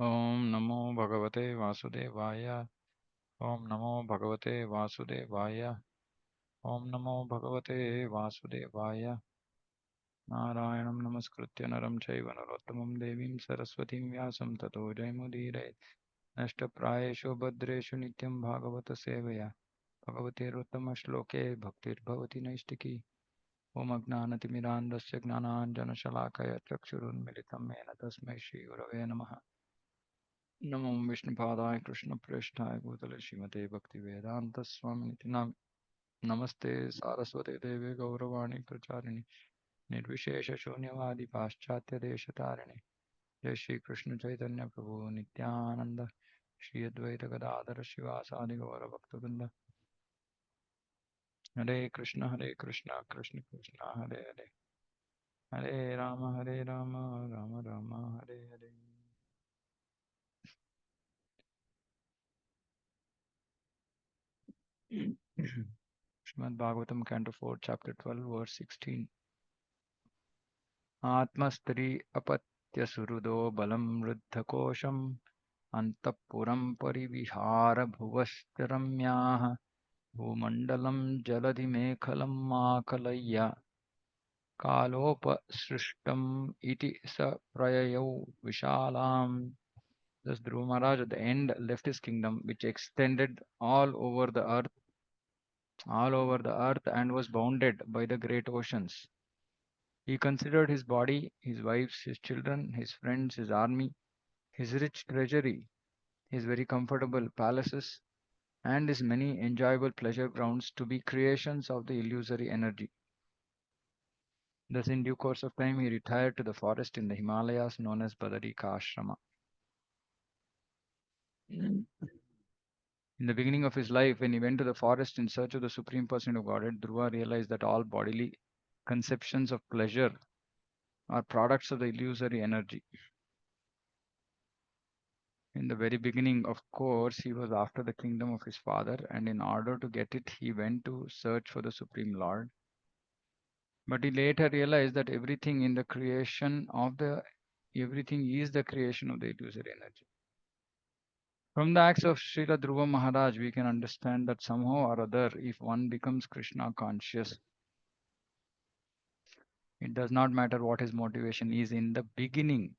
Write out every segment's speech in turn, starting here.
Om Namo Bhagavate Vasudevaya. Om Namo Bhagavate Vasudevaya. Om Namo Bhagavate Vasudevaya. Narayanam Namaskritya Naram Chaiva Narottamam Devim Saraswatim Vyasam Tato Jaimudire. Nashtaprayeshu Bhadreshu Nityam Bhagavata Sevaya. Bhagavate Rottama Shloke Bhaktir Bhavati Naistiki. Om Agnanatimirandasya Gnananjana Shalakaya Chakshurun Militam Mena Tasmai Shri Gurave Namaha. नमो विष्णुपादाय कृष्णप्रेष्ठाय भूतले श्रीमते भक्तिवेदान्तस्वामिनिति नमस्ते सारस्वते देवे गौरवाणी प्रचारिणि निर्विशेषशून्यवादी पाश्चात्यदेशतारिणि जय श्रीकृष्ण चैतन्य प्रभु नित्यानन्द श्री अद्वैत गदाधर शिवासादि गौरभक्तवृन्द हरे Krishna Krishna Krishna Hare Hare Hare Ram Ram Ram Hare Hare Srimad Bhagavatam, Canto 4, Chapter 12, Verse 16. आत्मस्त्री अपत्यसुहृदो बलं वृद्धकोशम् अन्तःपुरं परिविहार भुवश्चरम्याः भूमण्डलं जलधिमेखलं माकलय्य कालोपसृष्टम् इति स प्रययौ विशालाम्. Thus Dhruva Maharaj at the end left his kingdom, which extended all over the earth and was bounded by the great oceans. He considered his body, his wives, his children, his friends, his army, his rich treasury, his very comfortable palaces, and his many enjoyable pleasure grounds to be creations of the illusory energy. Thus, in due course of time, he retired to the forest in the Himalayas known as Badarika Ashrama. In the beginning of his life, when he went to the forest in search of the Supreme Person of Godhead, Dhruva realized that all bodily conceptions of pleasure are products of the illusory energy. In the very beginning, of course, he was after the kingdom of his father, and in order to get it, he went to search for the Supreme Lord. But he later realized that everything is the creation of the illusory energy. From the acts of Srila Dhruva Maharaj, we can understand that somehow or other, if one becomes Krishna conscious, it does not matter what his motivation is in the beginning.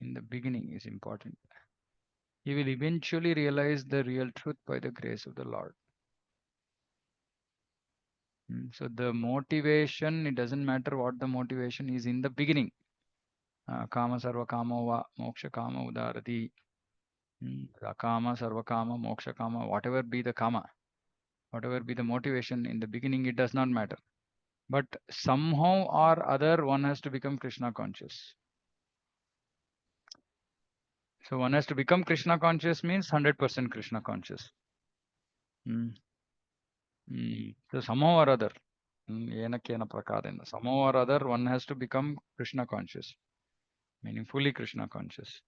In the beginning is important. He will eventually realize the real truth by the grace of the Lord. So the motivation, it doesn't matter what the motivation is in the beginning. Kama sarva kama va moksha kama udarati. Kama sarva kama moksha kama, whatever be the kama, whatever be the motivation in the beginning, it does not matter. But somehow or other, one has to become Krishna conscious. So one has to become Krishna conscious means 100% Krishna conscious. So somehow or other, somehow or other, one has to become Krishna conscious, meaning fully Krishna conscious.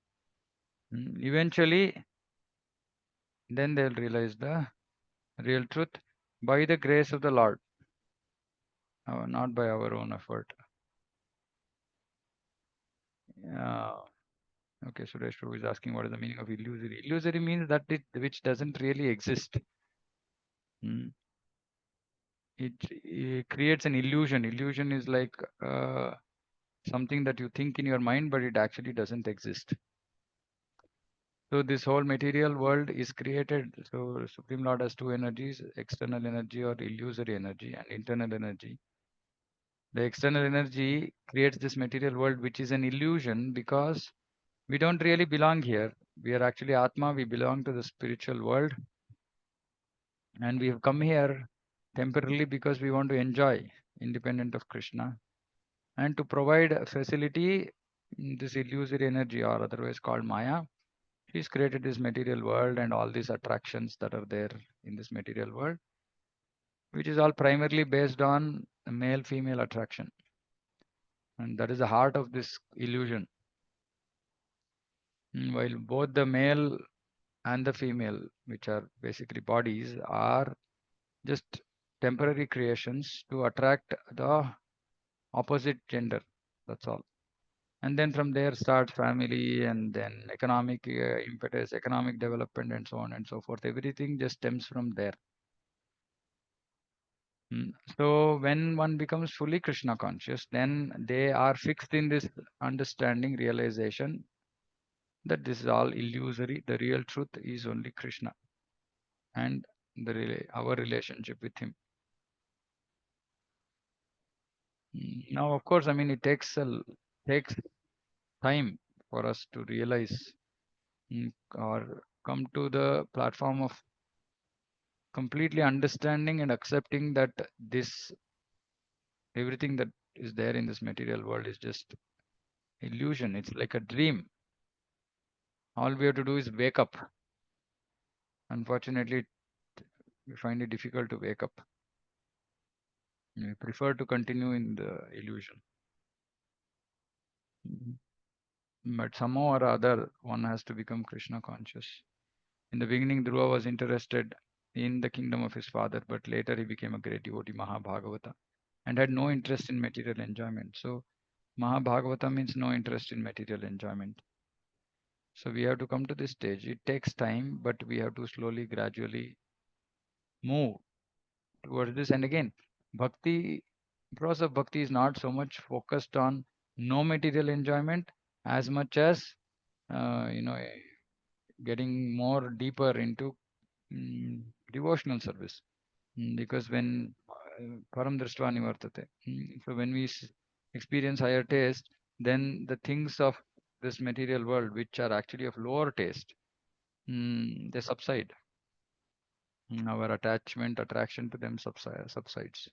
Eventually, then they'll realize the real truth by the grace of the Lord, not by our own effort. Okay, Suresh Prabhu is asking what is the meaning of illusory. Illusory means that which doesn't really exist. It creates an illusion. Illusion is like something that you think in your mind, but it actually doesn't exist. So this whole material world is created. So Supreme Lord has two energies, external energy or illusory energy and internal energy. The external energy creates this material world, which is an illusion because we don't really belong here. We are actually Atma. We belong to the spiritual world. And we have come here temporarily because we want to enjoy independent of Krishna and to provide a facility, this illusory energy or otherwise called Maya. He's created this material world and all these attractions that are there in this material world, which is all primarily based on male-female attraction. And that is the heart of this illusion. While both the male and the female, which are basically bodies, are just temporary creations to attract the opposite gender. That's all. And then from there starts family, and then economic impetus, economic development, and so on and so forth. Everything just stems from there. So when one becomes fully Krishna conscious, then they are fixed in this understanding, realization that this is all illusory. The real truth is only Krishna and our relationship with Him. Now, of course, I mean, it takes time for us to realize, or come to the platform of completely understanding and accepting that this everything that is there in this material world is just illusion. It's like a dream. All we have to do is wake up. Unfortunately, we find it difficult to wake up. We prefer to continue in the illusion. Mhm. But somehow or other, one has to become Krishna conscious. In the beginning, Dhruva was interested in the kingdom of his father, but later he became a great devotee, Mahabhagavata, and had no interest in material enjoyment. So, Mahabhagavata means no interest in material enjoyment. So, we have to come to this stage. It takes time, but we have to slowly, gradually move towards this. And again, bhakti, process of bhakti is not so much focused on no material enjoyment as much as uh, you know eh, getting more deeper into devotional service. Because when param drishtva nivartate, so when we experience higher taste, then the things of this material world, which are actually of lower taste, they subside. Our attraction to them subsides.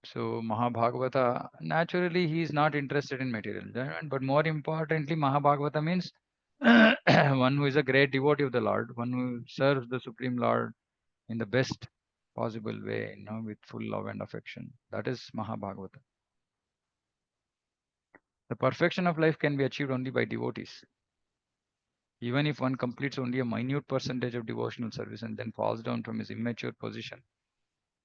So Mahabhagavata, naturally, he is not interested in material enjoyment, but more importantly, Mahabhagavata means one who is a great devotee of the Lord, one who serves the Supreme Lord in the best possible way, with full love and affection. That is Mahabhagavata. The perfection of life can be achieved only by devotees. Even if one completes only a minute percentage of devotional service and then falls down from his immature position,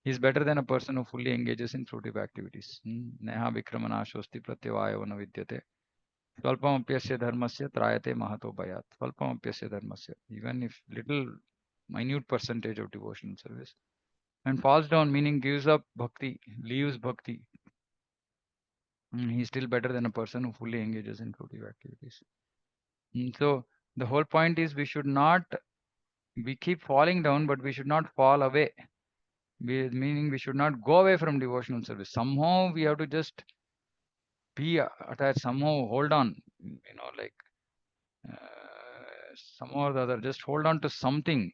he is better than a person who fully engages in fruitive activities. Neha vikramanashosti pratyavayavana vidyate. Swalpamapyasya dharmasya trayate mahato bhayat. Swalpamapyasya dharmasya. Even if little minute percentage of devotional service. And falls down, meaning gives up bhakti, leaves bhakti. He's still better than a person who fully engages in fruitive activities. So the whole point is we keep falling down, but we should not fall away. Meaning we should not go away from devotional service. Somehow we have to just be attached, somehow hold on, like somehow or the other, just hold on to something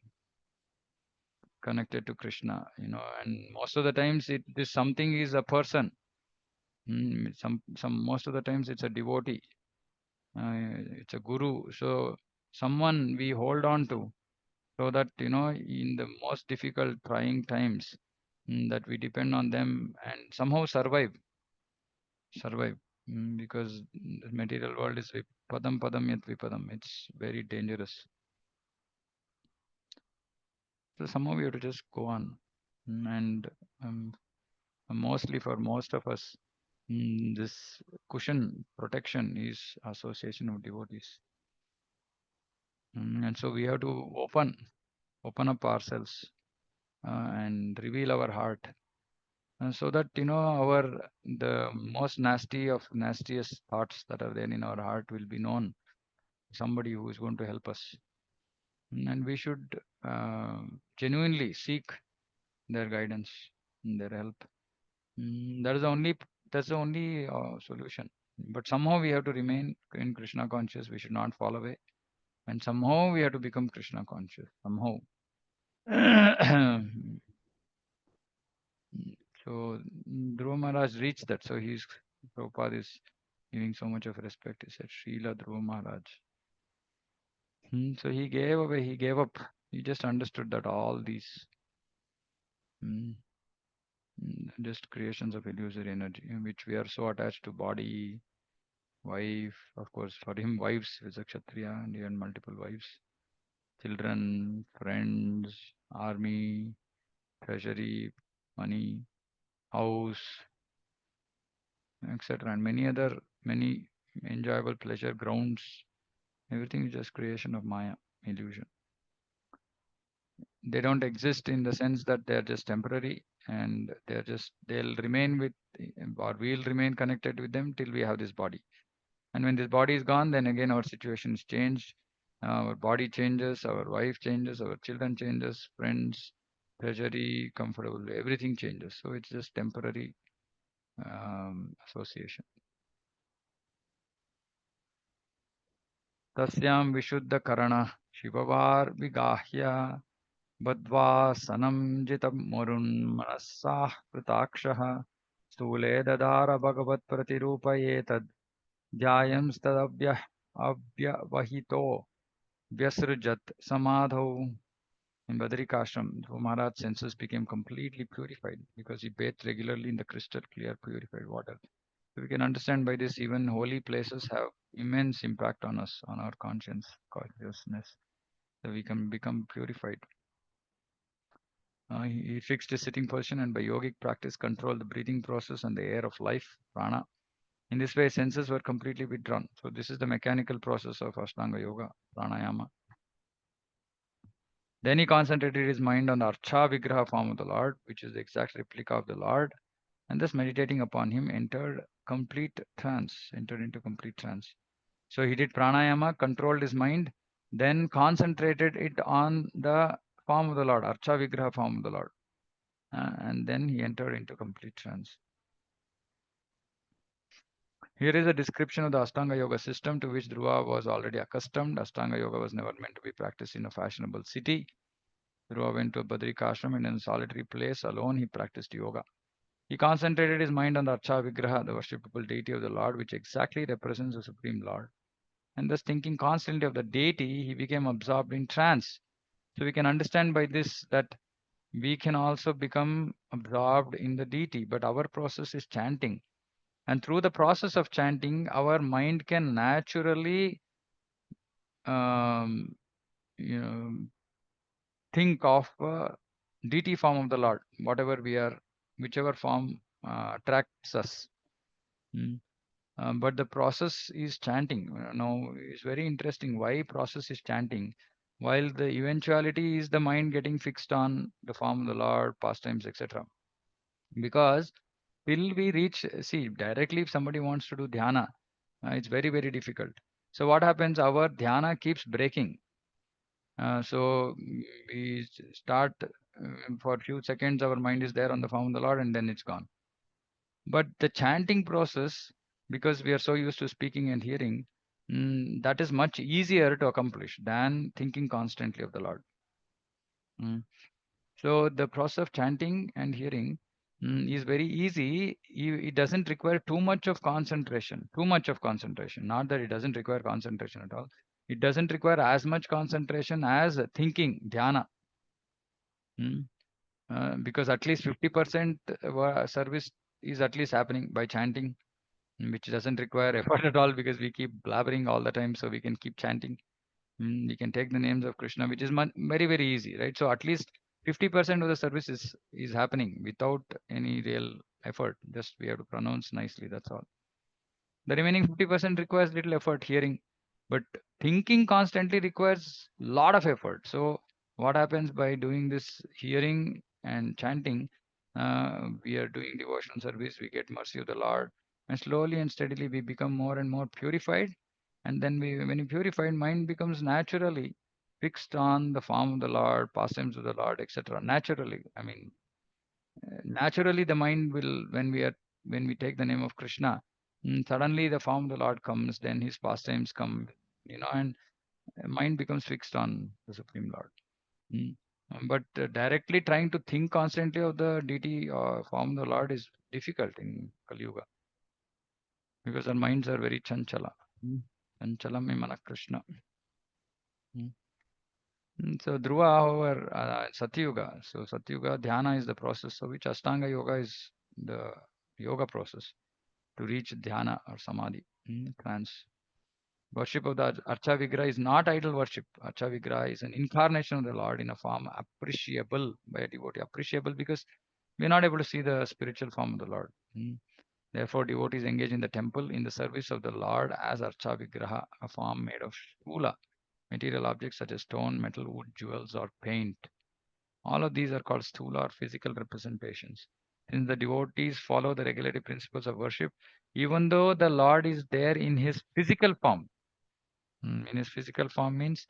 connected to Krishna, and most of the times this something is a person. Most of the times it's a devotee, it's a guru. So someone we hold on to, so that in the most difficult, trying times, that we depend on them and somehow survive. Because the material world is padam padam yat vipadam. It's very dangerous. So somehow we have to just go on. And um, mostly for most of us, this cushion protection is association of devotees. And so we have to open up ourselves, and reveal our heart, so that our the most nastiest thoughts that are there in our heart will be known, somebody who is going to help us. And we should genuinely seek their guidance and their help. That is the only solution. But somehow we have to remain in Krishna conscious. We should not fall away, and somehow we have to become Krishna conscious. Somehow. So Dhruva Maharaj reached that. So Prabhupada is giving so much of respect. He said, Srila Dhruva Maharaj. So he gave away, he gave up. He just understood that all these mm, just creations of illusory energy, in which we are so attached to body, wife. Of course, for him, wives is a Kshatriya and he had multiple wives, children, friends, army, treasury, money, house. etc. And many enjoyable pleasure grounds. Everything is just creation of Maya, illusion. They don't exist in the sense that they're just temporary, and they'll remain with, or we'll remain connected with them till we have this body. And when this body is gone, then again our situation is changed. Our body changes, our wife changes, our children changes, friends, treasury, comfortable, everything changes. So it's just temporary association. Tasyam Vishuddha Karana Shivavar Vigahya Badvasanam Jitam Murun Manasah Pratakshah Stule Dadara Bhagavat Pratirupayetad Jayam Stadabhyah Avyavahito Vyasrujat Samadho. In Badrikashram, Maharaj's senses became completely purified because he bathed regularly in the crystal clear purified water. So we can understand by this even holy places have immense impact on us, on our consciousness. So we can become purified. He fixed his sitting position and by yogic practice controlled the breathing process and the air of life, prana. In this way, senses were completely withdrawn. So this is the mechanical process of Ashtanga Yoga, pranayama. Then he concentrated his mind on the Archa Vigraha form of the Lord, which is the exact replica of the Lord, and thus meditating upon him entered into complete trance. So he did pranayama, controlled his mind, then concentrated it on the form of the Lord, Archa Vigraha form of the Lord. And then he entered into complete trance. Here is a description of the Ashtanga Yoga system to which Dhruva was already accustomed. Ashtanga Yoga was never meant to be practiced in a fashionable city. Dhruva went to a Badrikashram and in a solitary place alone he practiced yoga. He concentrated his mind on the Archa Vigraha, the worshipable deity of the Lord, which exactly represents the Supreme Lord. And thus thinking constantly of the deity, he became absorbed in trance. So we can understand by this that we can also become absorbed in the deity, but our process is chanting. And through the process of chanting, our mind can naturally um, you know, think of deity form of the Lord, whatever we are, whichever form attracts us. Mm. But the process is chanting. Now, it's very interesting why process is chanting, while the eventuality is the mind getting fixed on the form of the Lord, pastimes, etc. Because till we reach, see, directly if somebody wants to do dhyana, it's very, very difficult. So what happens? Our dhyana keeps breaking. So we start for a few seconds, our mind is there on the form of the Lord, and then it's gone. But the chanting process, because we are so used to speaking and hearing, that is much easier to accomplish than thinking constantly of the Lord. Mm. So the process of chanting and hearing is very easy. It doesn't require too much of concentration. Too much of concentration. Not that it doesn't require concentration at all. It doesn't require as much concentration as thinking, dhyana. Mm. Because at least 50% service is at least happening by chanting, which doesn't require effort at all because we keep blabbering all the time, so we can keep chanting. We can take the names of Krishna, which is very, very easy, right? So at least 50% of the service is happening without any real effort. Just we have to pronounce nicely, that's all. The remaining 50% requires little effort hearing, but thinking constantly requires lot of effort. So what happens by doing this hearing and chanting? We are doing devotional service. We get mercy of the Lord, and slowly and steadily we become more and more purified. And then when you purified, mind becomes naturally fixed on the form of the Lord, pastimes of the Lord, etc. Naturally, I mean, naturally the mind will when we take the name of Krishna, suddenly the form of the Lord comes, then his pastimes come, and mind becomes fixed on the Supreme Lord. Mm. But directly trying to think constantly of the deity or form of the Lord is difficult in Kali Yuga because our minds are very chanchala. Chanchalam imana Krishna. Mm. So Dhruva, however, Satyuga. So Satyuga dhyana is the process. So which Ashtanga yoga is the yoga process to reach dhyana or samadhi, trance. Worship of the Archa Vigraha is not idol worship. Archa Vigraha is an incarnation of the Lord in a form appreciable by a devotee. Appreciable because we are not able to see the spiritual form of the Lord. Therefore, devotees engage in the temple in the service of the Lord as Archa Vigraha, a form made of shula, material objects such as stone, metal, wood, jewels, or paint. All of these are called sthula or physical representations. Since the devotees follow the regulatory principles of worship, even though the Lord is there in his physical form, in his physical form means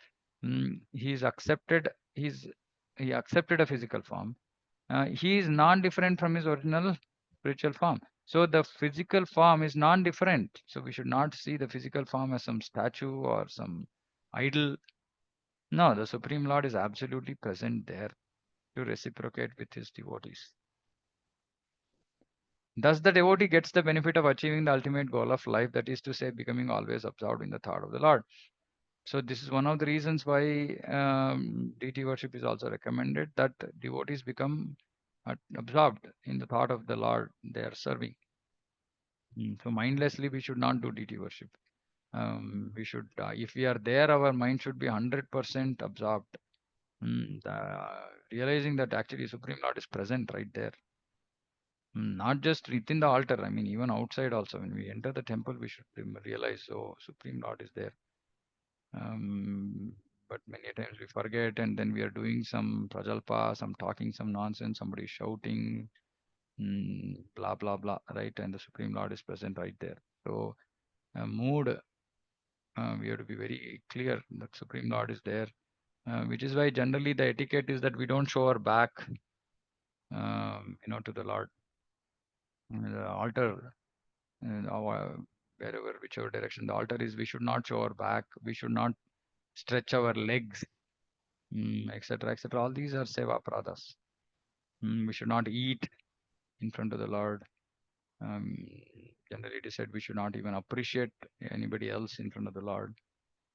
he's accepted, he accepted a physical form. He is non-different from his original spiritual form. So the physical form is non-different. So we should not see the physical form as some statue or some idol. No, the Supreme Lord is absolutely present there to reciprocate with his devotees. Thus, the devotee gets the benefit of achieving the ultimate goal of life, that is to say, becoming always absorbed in the thought of the Lord. So, this is one of the reasons why deity worship is also recommended, that devotees become absorbed in the thought of the Lord they are serving. So, mindlessly, we should not do deity worship. We should, if we are there, our mind should be 100% absorbed. Realizing that actually Supreme Lord is present right there. Not just within the altar, I mean, even outside also. When we enter the temple, we should realize, oh, Supreme Lord is there. But many times we forget, and then we are doing some prajalpa, some talking, some nonsense, somebody shouting, blah, blah, blah, right? And the Supreme Lord is present right there. So, mood, we have to be very clear that Supreme Lord is there, which is why generally the etiquette is that we don't show our back, to the Lord. The altar, wherever, whichever direction the altar is, we should not show our back, we should not stretch our legs, etc., etc. All these are seva pradas. We should not eat in front of the Lord. Um, Generally, it is said we should not even appreciate anybody else in front of the Lord.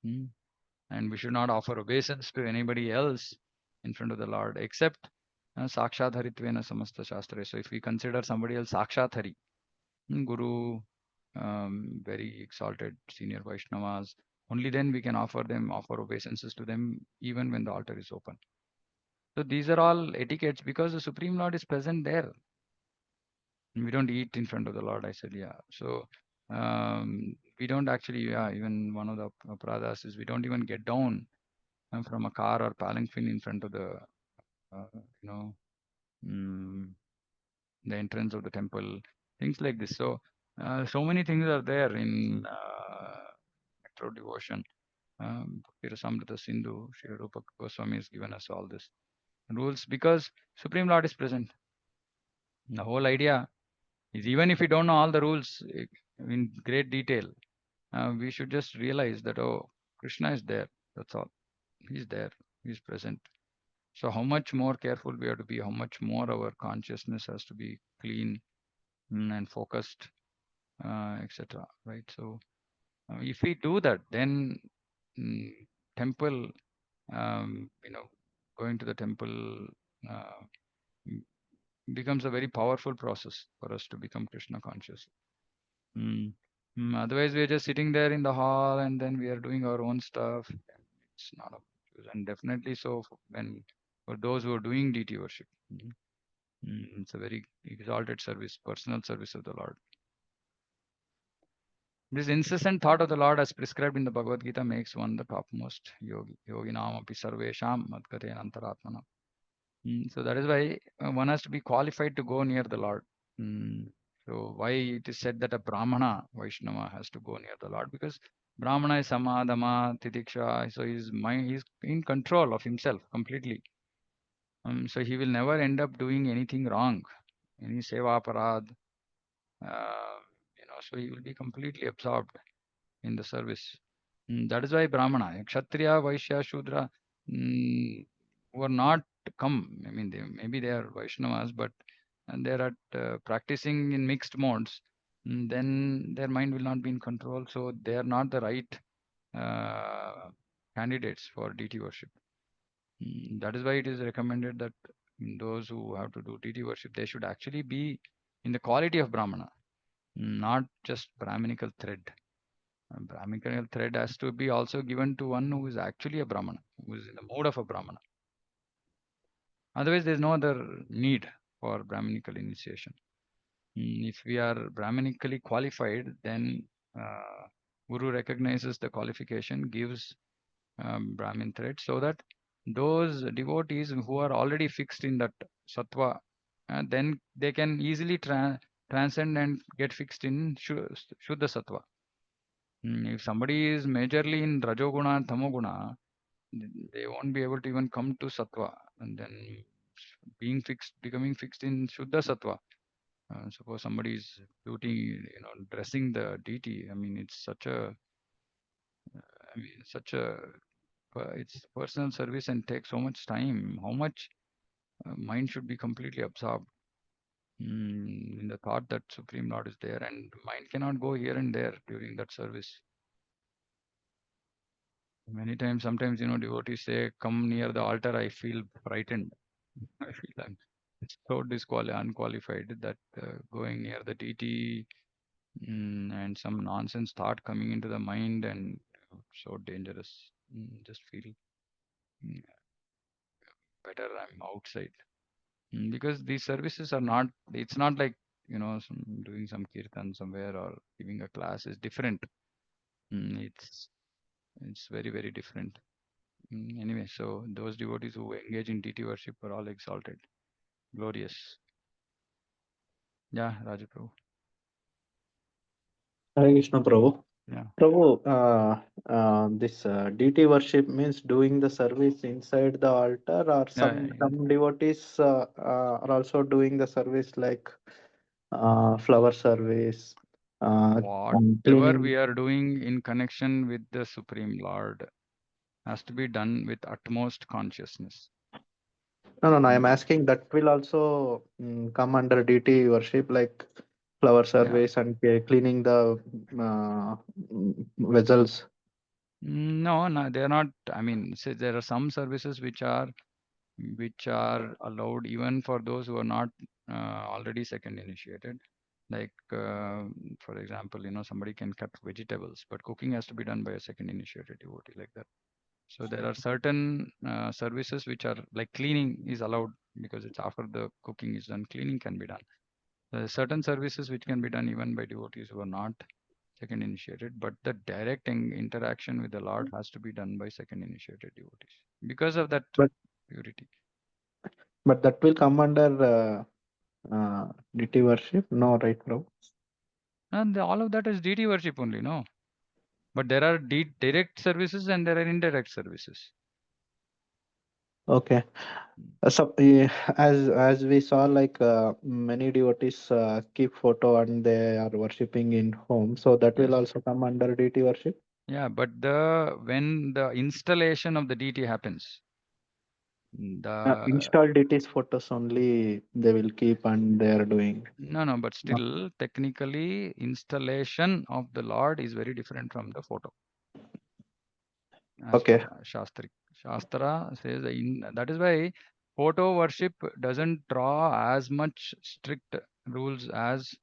And we should not offer obeisance to anybody else in front of the Lord, except Sakshatharittvena Samasta Shastra. So if we consider somebody else Sakshathari, Guru, very exalted senior Vaishnavas, only then we can offer obeisances to them, even when the altar is open. So these are all etiquettes because the Supreme Lord is present there. We don't eat in front of the Lord, I said, yeah. So we don't actually, yeah, even one of the pradas is we don't even get down from a car or palanquin in front of the, you know, the entrance of the temple, things like this. So, so many things are there in metro devotion. Samrita Sindhu, Sri Rupa Goswami has given us all this rules because Supreme Lord is present. The whole idea is even if we don't know all the rules in great detail, we should just realize that, oh, Krishna is there. That's all. He's there. He's present. So how much more careful we have to be, how much more our consciousness has to be clean and focused, etc. Right? So if we do that, then mm, temple, going to the temple uh, becomes a very powerful process for us to become Krishna conscious. Otherwise, we are just sitting there in the hall and then we are doing our own stuff. It's not a use. And definitely so when for those who are doing deity worship. It's a very exalted service, personal service of the Lord. This incessant thought of the Lord as prescribed in the Bhagavad Gita makes one the topmost yogi. Yoginam api sarvesham madgate antaratmana. So that is why one has to be qualified to go near the Lord. So why it is said that a Brahmana Vaishnava has to go near the Lord? Because Brahmana is samadhama, titiksha, so his mind is in control of himself completely. So he will never end up doing anything wrong, any seva parad, so he will be completely absorbed in the service. That is why Brahmana, Kshatriya, Vaishya, Shudra were not come. I mean, maybe they are Vaishnavas, but and they are practicing in mixed modes. Then their mind will not be in control, so they are not the right candidates for deity worship. That is why it is recommended that those who have to do deity worship, they should actually be in the quality of Brahmana, not just Brahminical thread. A Brahminical thread has to be also given to one who is actually a Brahmana, who is in the mode of a Brahmana. Otherwise, there is no other need for Brahminical initiation. If we are Brahmanically qualified, then Guru recognizes the qualification, gives Brahmin thread, so that those devotees who are already fixed in that sattva, then they can easily transcend and get fixed in Shuddha sattva. If somebody is majorly in Rajoguna and Tamoguna, they won't be able to even come to sattva, and then becoming fixed in Shuddha sattva. Suppose somebody is dressing the deity. I mean, it's such a it's personal service and takes so much time. How much mind should be completely absorbed in the thought that Supreme Lord is there, and mind cannot go here and there during that service. Many times, sometimes, devotees say, "Come near the altar, I feel frightened. I feel I'm so unqualified that going near the deity and some nonsense thought coming into the mind and so dangerous. Just feel mm, better I'm outside." Because these services are not, it's not like, doing some kirtan somewhere or giving a class is different. It's very, very different. Anyway, so those devotees who engage in deity worship are all exalted, glorious. Yeah, Rajaprabhu. Hare Krishna, Prabhu. Yeah, Prabhu, this deity worship means doing the service inside the altar, or yeah. some devotees are also doing the service like flower service, uh, Whatever cleaning. we are doing in connection with the Supreme Lord has to be done with utmost consciousness. No, no, no. I'm Mm, asking that will also come under deity worship, like flower Yeah. service and cleaning the vessels. No, no, they're not. I mean, say there are some services which are allowed even for those who are not already second initiated. Like, for example, somebody can cut vegetables, but cooking has to be done by a second initiated devotee, like that. So there are certain services which are like cleaning is allowed because it's after the cooking is done, cleaning can be done. There are certain services which can be done even by devotees who are not second initiated, but the direct interaction with the Lord has to be done by second initiated devotees because of that But purity. that will come under deity worship. No, right, bro? And all of that is deity worship only, no? But there are direct services and there are indirect services. Okay. So, as we saw, like many devotees keep photo and they are worshipping in home, so that will Yes. also come under deity worship. Yeah, but when the installation of the deity happens, the Installed deities photos only they will keep and they are doing. no, no, but No. still, technically, installation of the Lord is very different from the photo, as per Okay. Shastri. Shastra says that is why photo worship doesn't draw as much strict rules as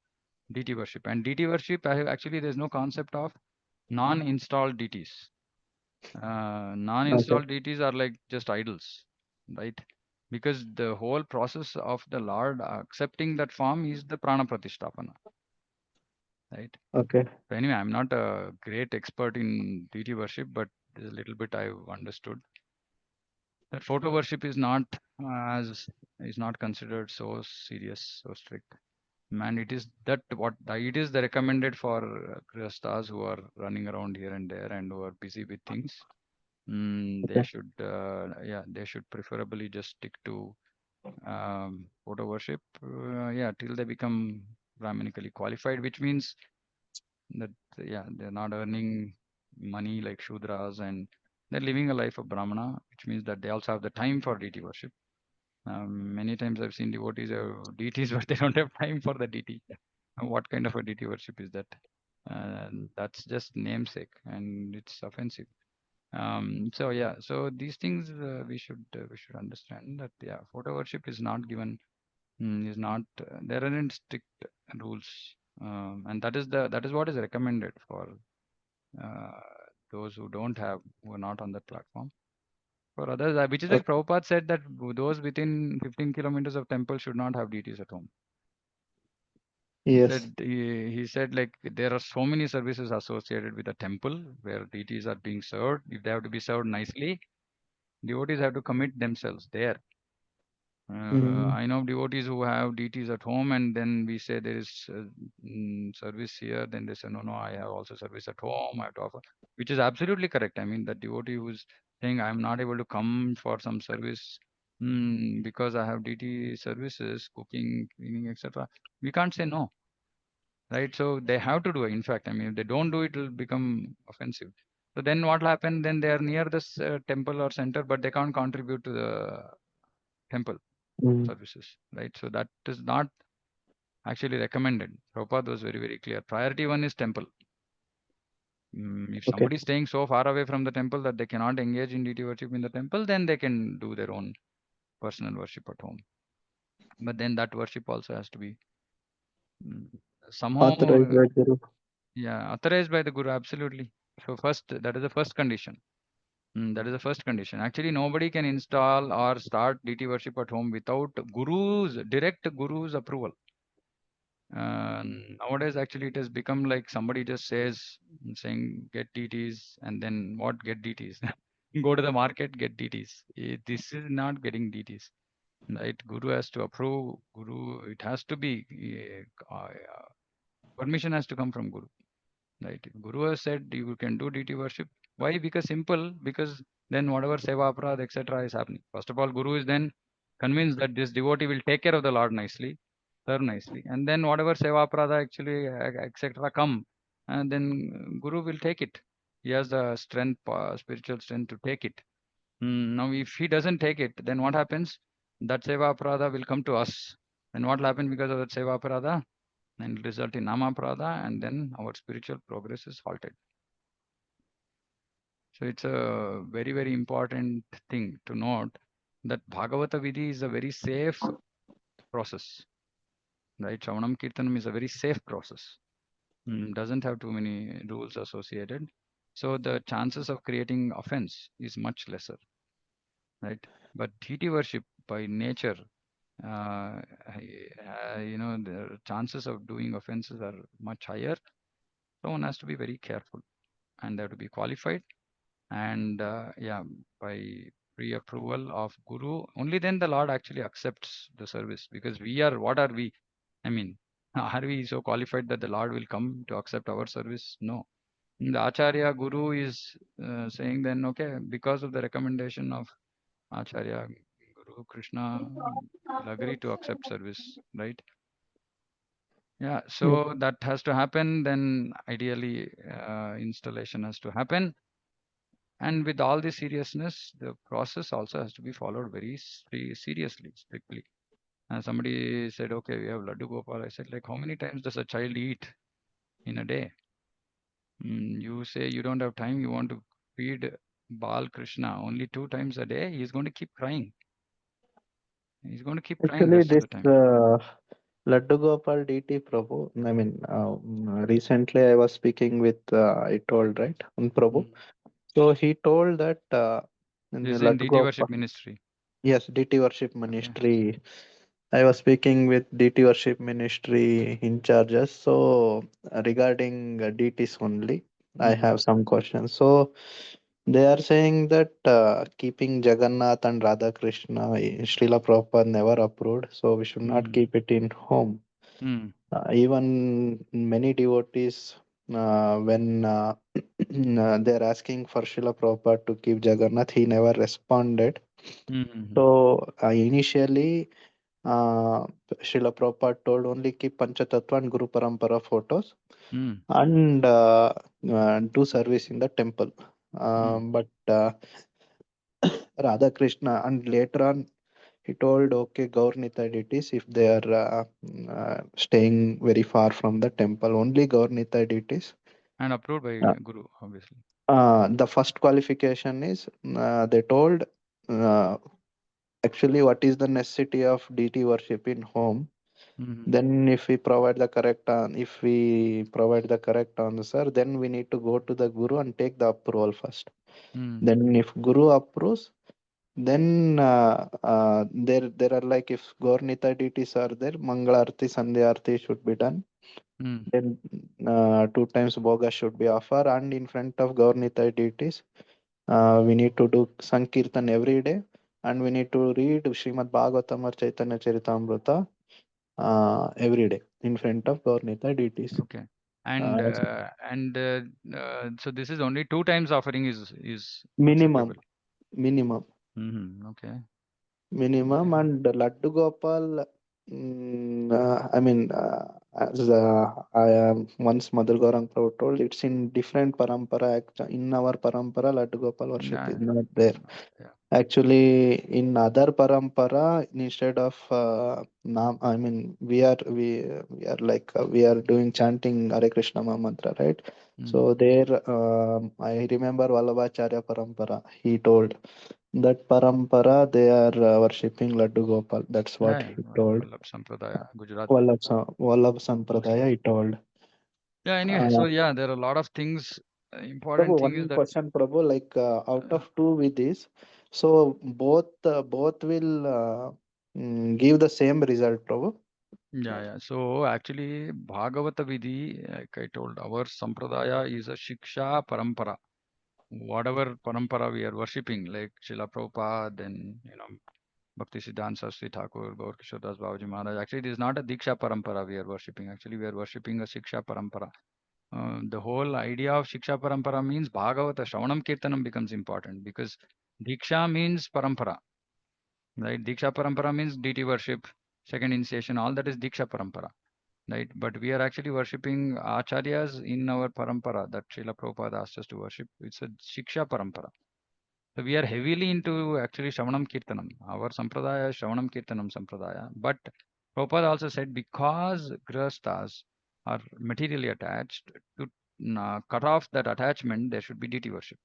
deity worship. And deity worship, actually, there's no concept of non-installed deities. Okay. Non-installed deities are like just idols, right? Because the whole process of the Lord accepting that form is the prana pratisthapana, right? Okay. So anyway, I'm not a great expert in deity worship, but there's a little bit I've understood that photo worship as is not considered so serious, so strict. Man, it is that what it is the recommended for grihasthas who are running around here and there and who are busy with things. They Okay. should, they should preferably just stick to photo worship, till they become Brahmanically qualified, which means that, they're not earning money like Shudras and they're living a life of Brahmana, which means that they also have the time for deity worship. Many times I've seen devotees have deities, but they don't have time for the deity. What kind of a deity worship is that? That's just namesake and it's offensive. So these things we should understand that photo worship is not given, is not there aren't strict rules, and that is what is recommended for uh, those who are not on that platform. For others, which is like Okay. Prabhupada said that those within 15 kilometers of temple should not have deities at home. Yes. He said like there are so many services associated with a temple where deities are being served. If they have to be served nicely, devotees have to commit themselves there. Mm, I know devotees who have deities at home, and then we say there is service here. Then they say, no, no, I have also service at home. I have to offer, which is absolutely correct. I mean, the devotee who's saying, I'm not able to come for some service because I have deity services, cooking, cleaning, etc. We can't say no, right? So they have to do it. In fact, I mean, if they don't do it, it will become offensive. So then what will happen? Then they are near this temple or center, but they can't contribute to the temple mm, services, right? So that is not actually recommended. Prabhupada was very, very clear. Priority one is temple. If okay. somebody is staying so far away from the temple that they cannot engage in deity worship in the temple, then they can do their own personal worship at home. But then that worship also has to be mm, somehow, Authorized by Guru. yeah, authorized by the Guru, absolutely. So first, that is the first condition. That is the first condition. Actually, nobody can install or start deity worship at home without direct Guru's approval. Nowadays, actually, it has become like somebody just saying, get DTs, and then what get DTs? Go to the market, get DTs. This is not getting DTs, right? Guru has to approve. It has to be, permission has to come from Guru. Right. If Guru has said you can do deity worship. Why? Because simple. Because then whatever seva aparadha, etc. is happening. First of all, Guru is then convinced that this devotee will take care of the Lord nicely, serve nicely, and then whatever seva aparadha actually etc. come, and then Guru will take it. He has the strength, spiritual strength to take it. Now, if he doesn't take it, then what happens? That seva aparadha will come to us. Then what will happen because of that seva aparadha? And result in nama prada, and then our spiritual progress is halted. So it's a very, very important thing to note that Bhagavata Vidhi is a very safe process, right? Shravanam Kirtanam is a very safe process. Doesn't have too many rules associated. So the chances of creating offense is much lesser, right? But deity worship by nature, the chances of doing offenses are much higher. So one has to be very careful and they have to be qualified. And yeah, by pre-approval of Guru, only then the Lord actually accepts the service. Because what are we? I mean, are we so qualified that the Lord will come to accept our service? No. The Acharya Guru is saying then, okay, because of the recommendation of Acharya Guru, Krishna will agree to accept service, right? Yeah, Yes. so that has to happen. Then ideally, installation has to happen. And with all the seriousness, the process also has to be followed very seriously, strictly. And somebody said, okay, we have Laddu Gopal. I said, like, how many times does a child eat in a day? You say you don't have time, you want to feed Bal Krishna only 2 times a day, he's going to keep crying. He's going to keep crying Actually, rest of this the time. Laddu Gopal DT Prabhu, I mean, recently I was speaking with, I told, right, Prabhu. Mm. So he told that in the This is in Laddu DT Gopal, worship ministry. yes, DT Worship Okay. Ministry. I was speaking with DT Worship Ministry in charges. So regarding DTs only, I Mm-hmm. have some questions. So they are saying that keeping Jagannath and Radha Krishna, Srila Prabhupada never approved. So we should not Mm-hmm. keep it in home. Mm. Even many devotees, when they're asking for Srila Prabhupada to keep Jagannath, he never responded. Mm-hmm. So initially, uh, Srila Prabhupada told only keep Panchatattva and Guru Parampara photos Mm. and do service in the temple. Mm. But Radha Krishna, and later on he told, okay, Gaurnita deities, if they are staying very far from the temple, only Gaurnita deities. And approved by Uh, Guru, obviously. the first qualification is they told uh, actually what is the necessity of deity worship in home. Mm-hmm. Then, if we provide the correct answer, then we need to go to the Guru and take the approval first. Mm. Then, if Guru approves, Then there are like, if Gaurnita deities are there, Mangalarti, Sandhyarti should be done. Mm. Then 2 times Bhoga should be offered, and in front of Gaurnita deities, we need to do Sankirtan every day, and we need to read Srimad Bhagavatam or Chaitanya Charitamrita every day in front of Gaurnita deities. Okay. Uh, So this is only two times offering is minimum, acceptable. minimum. Okay. Minimum. Okay. And Laddu Gopal, I mean, as I am once Mother Gaurang Prabhu told, it's in different parampara. In our parampara, Laddu Gopal worship Yeah. is Yeah. not there. Yeah. Actually, in other parampara, instead of I mean, we are doing chanting Hare Krishna mantra, right? Mm. So there, I remember Vallabhacharya parampara. He told that parampara they are worshipping Laddu Gopal. That's Yeah. what Yeah. he told. Vallabh Sampradaya, Gujarat Vallabh mostly. Sampradaya, he told. Yeah. Anyway, Uh, so yeah, there are a lot of things. Important Prabhu, thing is one that question, Prabhu. Like out uh, of two with this, so both will give the same result, Prabhu. yeah, yeah. So actually, Bhagavata Vidhi, like I told, our Sampradaya is a Shiksha Parampara. Whatever Parampara we are worshipping, like Srila Prabhupada, then, Bhakti Siddhanta Saraswati Thakur, Gaur Kishore Das Babaji Maharaj. Actually, it is not a Diksha Parampara we are worshipping. Actually, we are worshipping a Shiksha Parampara. The whole idea of Shiksha Parampara means Bhagavata, Shravanam Kirtanam becomes important because Diksha means Parampara, right? Diksha Parampara means deity worship, second initiation, all that is Diksha Parampara, right? But we are actually worshipping Acharyas in our Parampara that Srila Prabhupada asked us to worship. It's a Shiksha Parampara. So we are heavily into actually Shravanam Kirtanam. Our Sampradaya is Shravanam Kirtanam Sampradaya. But Prabhupada also said because Grihasthas are materially attached, to cut off that attachment, there should be deity worship.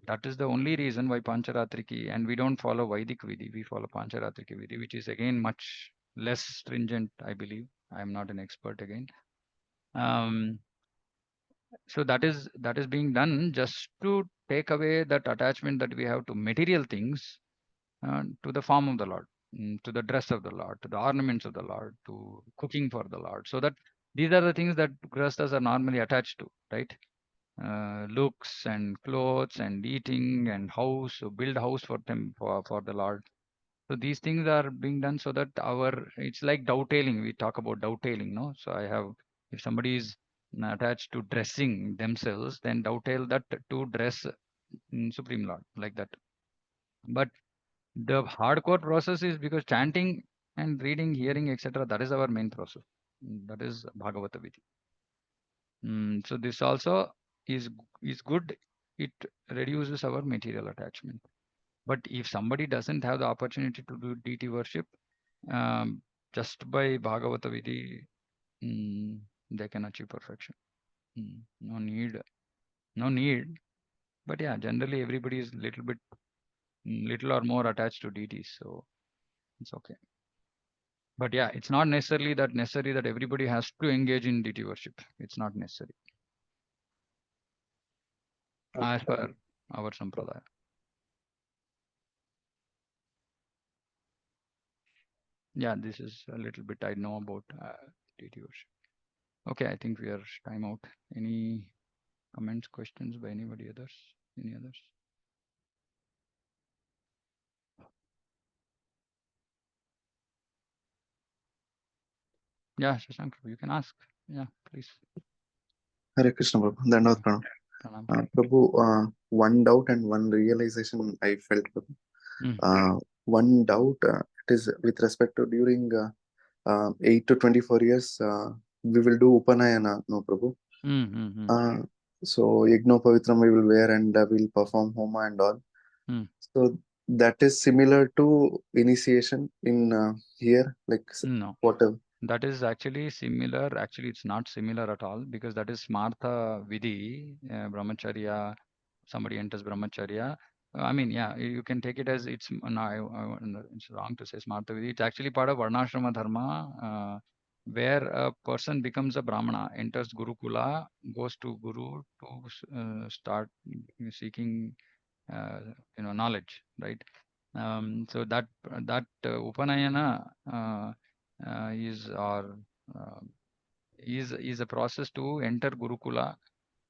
That is the only reason why Pancharatriki, and we don't follow Vedic Vidhi, we follow Pancharatriki Vidhi, which is again much less stringent, I believe. I am not an expert again. Um, so that is being done just to take away that attachment that we have to material things, to the form of the Lord, to the dress of the Lord, to the ornaments of the Lord, to cooking for the Lord. So that these are the things that grihasthas are normally attached to, right? Looks and clothes and eating and house, so build house for them for the Lord. So these things are being done so that it's like dovetailing. We talk about dovetailing, no? So if somebody is attached to dressing themselves, then dovetail that to dress Supreme Lord like that. But the hardcore process is because chanting and reading, hearing, etc. That is our main process. That is Bhagavata Vidhi. So this also is good. It reduces our material attachment. But if somebody doesn't have the opportunity to do deity worship, um, just by Bhagavata Vidhi, mm, they can achieve perfection. No need, no need. But yeah, generally everybody is little or more attached to deities, so it's okay. But yeah, it's not necessary that everybody has to engage in deity worship. It's not necessary as Acha. per our sampradaya. Yeah, this is a little bit I know about deity worship. Okay, I think we are time out. Any comments, questions by anybody others? Any others? Yeah, Shashank, you can ask. Yeah, please. Hare Krishna, Prabhu. Dandavat Pranam. Pranam. Prabhu, one doubt and one realization I felt, Prabhu. Mm, One doubt, it is with respect to during 8 to 24 years, we will do Upanayana, no, Prabhu. mm, mm, mm, Uh, so, Yagno Pavitram we will wear and we'll perform Homa and all. mm. So, that is similar to initiation in here, like No. whatever. That is actually similar. Actually, it's not similar at all because that is Smartha Vidhi, Brahmacharya. Somebody enters Brahmacharya. I mean, yeah, you can take it as no, no, it's wrong to say Smartha Vidhi. It's actually part of Varnashrama Dharma, where a person becomes a Brahmana, enters Gurukula, goes to Guru to start seeking uh, knowledge, right? So that Upanayana is or uh, is a process to enter Gurukula,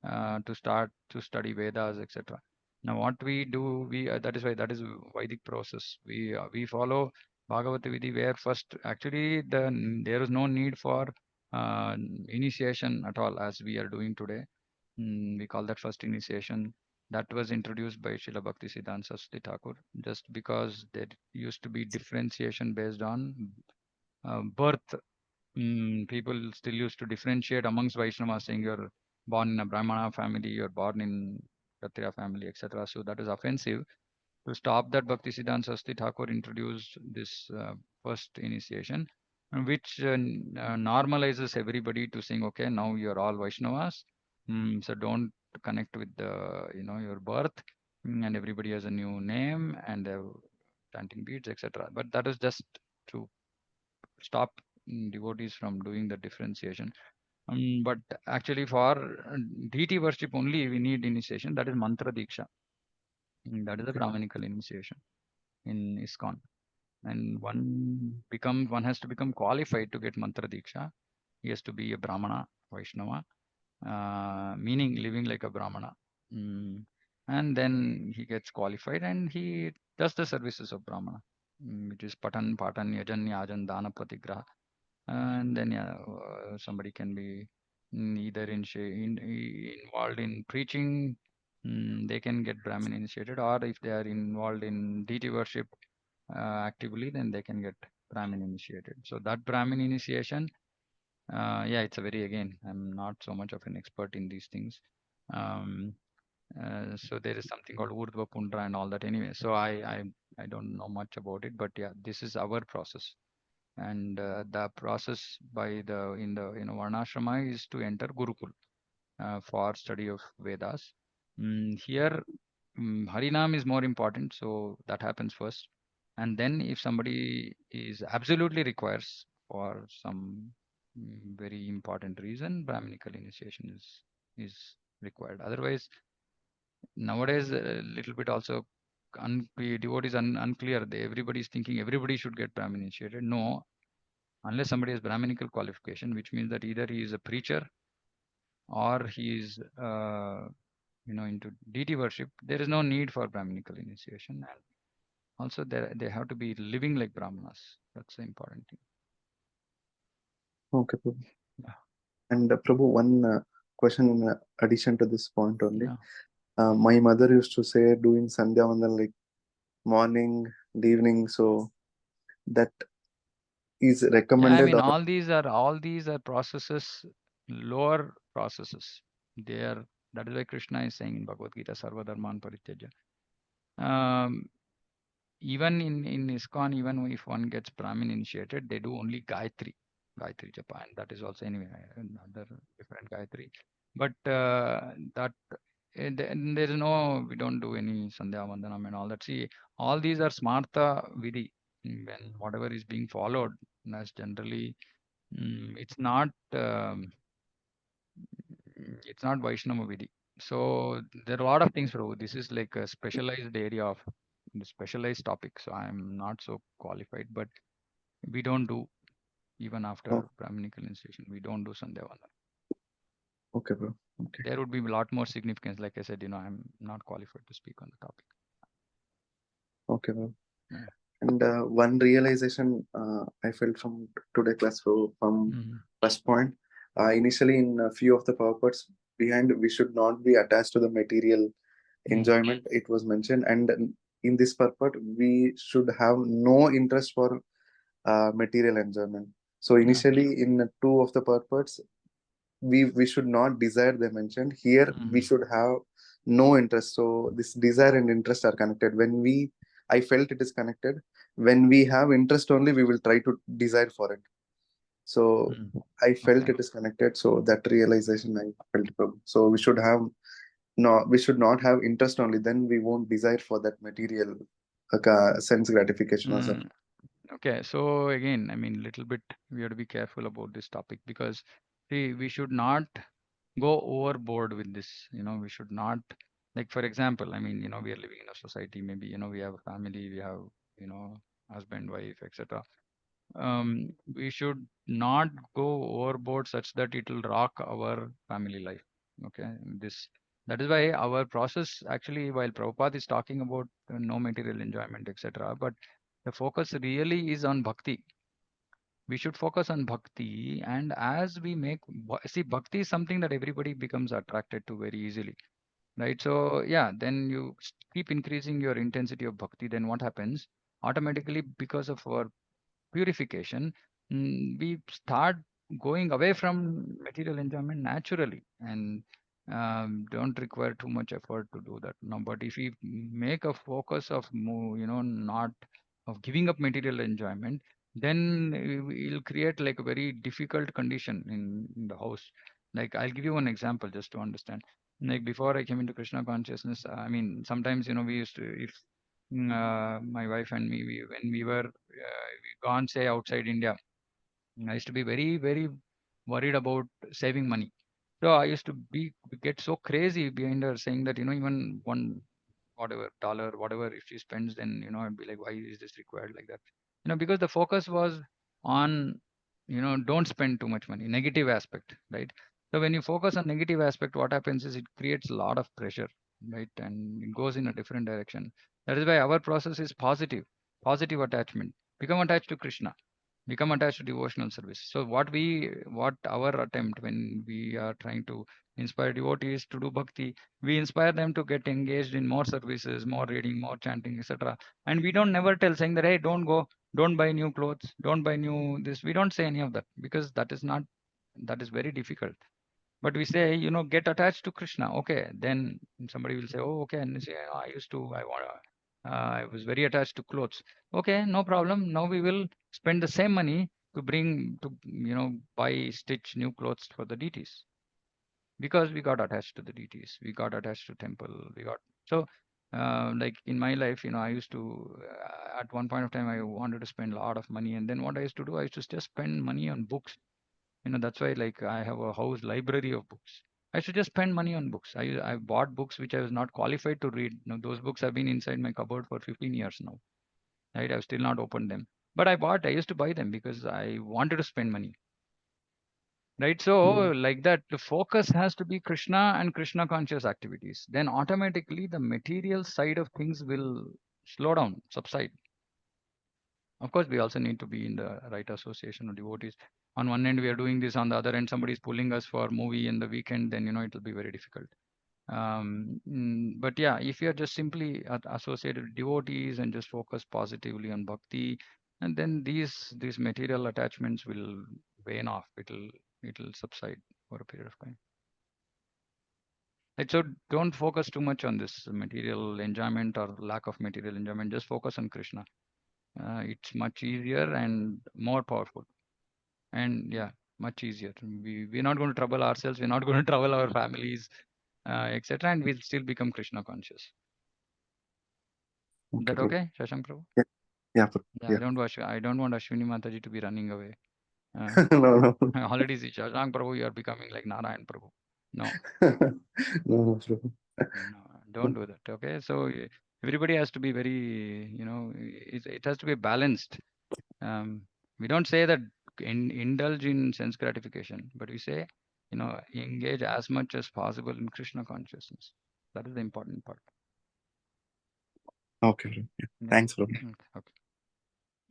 to start to study Vedas, etc. Now, what we do, that is why that is Vedic process. We follow Bhagavata Vidhi, where first actually there is no need for uh, initiation at all, as we are doing today. We call that first initiation. That was introduced by Srila Bhakti Siddhanta Saraswati Thakur, just because there used to be differentiation based on birth. People still used to differentiate amongst Vaishnavas, saying you're born in a Brahmana family, you're born in Kshatriya family, etc. So that is offensive. To stop that, Bhakti Siddhanta Saraswati Thakur introduced this first initiation, which normalizes everybody to saying, okay, now you're all Vaishnavas, so don't connect with the, your birth, and everybody has a new name and they're chanting beads, etc. But that is just to stop devotees from doing the differentiation. But actually, for deity worship only, we need initiation. That is mantra diksha. That is a Okay. Brahminical initiation in ISKCON. And one has to become qualified to get mantra diksha. He has to be a Brahmana, Vaishnava, meaning living like a Brahmana. Mm, and then he gets qualified and he does the services of Brahmana, which is Patan, Patan, Yajan, Yajan, Dana, Pratigraha. And then yeah, somebody can be either involved in preaching, they can get Brahmin initiated, or if they are involved in deity worship actively, then they can get Brahmin initiated. So that Brahmin initiation, yeah, it's a very, again, I'm not so much of an expert in these things. Um, so there is something called Urdhva Pundra and all that anyway. So I don't know much about it, but yeah, this is our process. And the process by the in the Varnashrama is to enter Gurukul for study of Vedas. Here, Harinam is more important, so that happens first. And then, if somebody is absolutely requires for some very important reason, Brahminical initiation is required. Otherwise, nowadays a little bit also devotees unclear. Everybody is thinking everybody should get Brahmin initiated. No, unless somebody has Brahminical qualification, which means that either he is a preacher or he is into deity worship, there is no need for Brahminical initiation. And also they have to be living like Brahmanas. That's the important thing. Okay, Prabhu. Yeah. And Prabhu, one question in addition to this point only. Yeah. My mother used to say doing Sandhya Vandan like morning, and evening, so that is Yeah, I recommended mean or all these are processes, lower processes. They are That is why Krishna is saying in Bhagavad Gita, Sarva Dharman Parityaja. Um, Even in ISKCON, even if one gets Brahmin initiated, they do only Gayatri Japa, and that is also anyway another different Gayatri. But there is no, we don't do any Sandhya Vandanam and all that. See, all these are Smartha Vidhi. When whatever is being followed, that's generally it's not Vaishnava Vidhi. So there are a lot of things, Prabhu. This is like a specialized area of the specialized topic. So I'm not so qualified, but we don't do even oh, after Brahminical institution, we don't do Sandhyavana. okay, bro. Okay, There would be a lot more significance. Like I said, I'm not qualified to speak on the topic. okay, bro. Yeah. And one realization I felt from today class from Mm-hmm. first point, initially in a few of the purports behind, we should not be attached to the material Mm. enjoyment. It was mentioned, and in this purport, we should have no interest for material enjoyment. So Yeah. initially, in two of the purports, we should not desire, they mentioned. Here we Mm. should have no interest, so this desire and interest are connected. I felt it is connected. When we have interest only, we will try to desire for it. So Mm. I felt Okay. it is connected, so that realization I felt from. So we should have, no, we should not have interest only, then we won't desire for that material sense gratification or something. Mm. Okay. So again, I mean, little bit we have to be careful about this topic because see, we should not go overboard with this. We should not Like for example, I mean, we are living in a society, maybe, we have a family, we have, husband, wife, etc. We should not go overboard such that it will rock our family life. Okay, that is why our process actually, while Prabhupada is talking about no material enjoyment, etc., but the focus really is on bhakti. We should focus on bhakti, and as we see, bhakti is something that everybody becomes attracted to very easily, right? So yeah, then you keep increasing your intensity of bhakti, then what happens? Automatically, because of our purification, we start going away from material enjoyment naturally, and don't require too much effort to do that. No, but if we make a focus of not of giving up material enjoyment, then we'll create like a very difficult condition in the house. Like I'll give you one example just to understand. Like before I came into Krishna consciousness, I mean, sometimes we used to, if my wife and me, when we were gone, say, outside India, I used to be very, very worried about saving money. So I used to get so crazy behind her saying that, even one whatever dollar, whatever, if she spends, then, I'd be like, why is this required like that? Because the focus was on, don't spend too much money, negative aspect, right? So when you focus on negative aspect, what happens is it creates a lot of pressure, right? And it goes in a different direction. That is why our process is positive attachment. Become attached to Krishna, become attached to devotional service. So what our attempt when we are trying to inspire devotees to do bhakti, we inspire them to get engaged in more services, more reading, more chanting, etc. And we don't never tell saying that, hey, don't go, don't buy new clothes, don't buy new this. We don't say any of that, because that is very difficult. But we say, get attached to Krishna. Okay, then somebody will say, oh, okay, and you say, I was very attached to clothes. Okay, no problem. Now we will spend the same money to buy, stitch new clothes for the deities, because we got attached to the deities, we got attached to temple, we got so. Like in my life, I used to, at one point of time, I wanted to spend a lot of money, and then what I used to do, I used to just spend money on books. That's why, like, I have a house library of books. I should just spend money on books. I bought books which I was not qualified to read. Those books have been inside my cupboard for 15 years now. Right? I've still not opened them. But I used to buy them because I wanted to spend money. Right? So, like that, the focus has to be Krishna and Krishna conscious activities. Then automatically the material side of things will slow down, subside. Of course, we also need to be in the right association of devotees. On one end, we are doing this. On the other end, somebody is pulling us for movie in the weekend. Then it will be very difficult. But yeah, if you are just simply associated with devotees and just focus positively on bhakti, and then these material attachments will wane off. It'll subside for a period of time. Right, so don't focus too much on this material enjoyment or lack of material enjoyment. Just focus on Krishna. It's much easier and more powerful. And yeah, much easier. We're not going to trouble ourselves. We're not going to trouble our families, etc. And we'll still become Krishna conscious. Okay, That Prabhu. okay, Shashank Prabhu? Yeah, yeah, Prabhu. Yeah, Yeah. I don't want Ashwini Mataji to be running away. No, no. I already see Shashank Prabhu, you are becoming like Narayan Prabhu. No, No, no, Prabhu. no, don't do that. Okay, so everybody has to be very, it has to be balanced. Um, we don't say that indulge in sense gratification, but we say, engage as much as possible in Krishna consciousness. That is the important part. Okay, Prabhu. Yeah. Yeah. Thanks, Prabhu. Okay.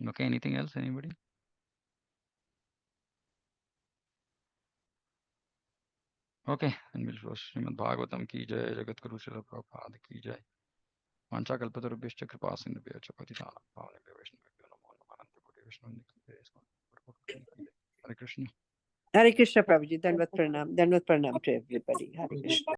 Okay. Anything else? Anybody? Okay. And we'll close. Srimad Bhagavatam ki jai, Jagat Guru Srila Prabhupada ki jai. Vancha kalpatarubhyascha kripa sindhubhya patitanam pavanebhyo vaishnavebhyo namo namaha Ananta Koti Vaishnava Hare Krishna. Hare Krishna, Prabhuji. Dandavat pranam to everybody. Hare Krishna.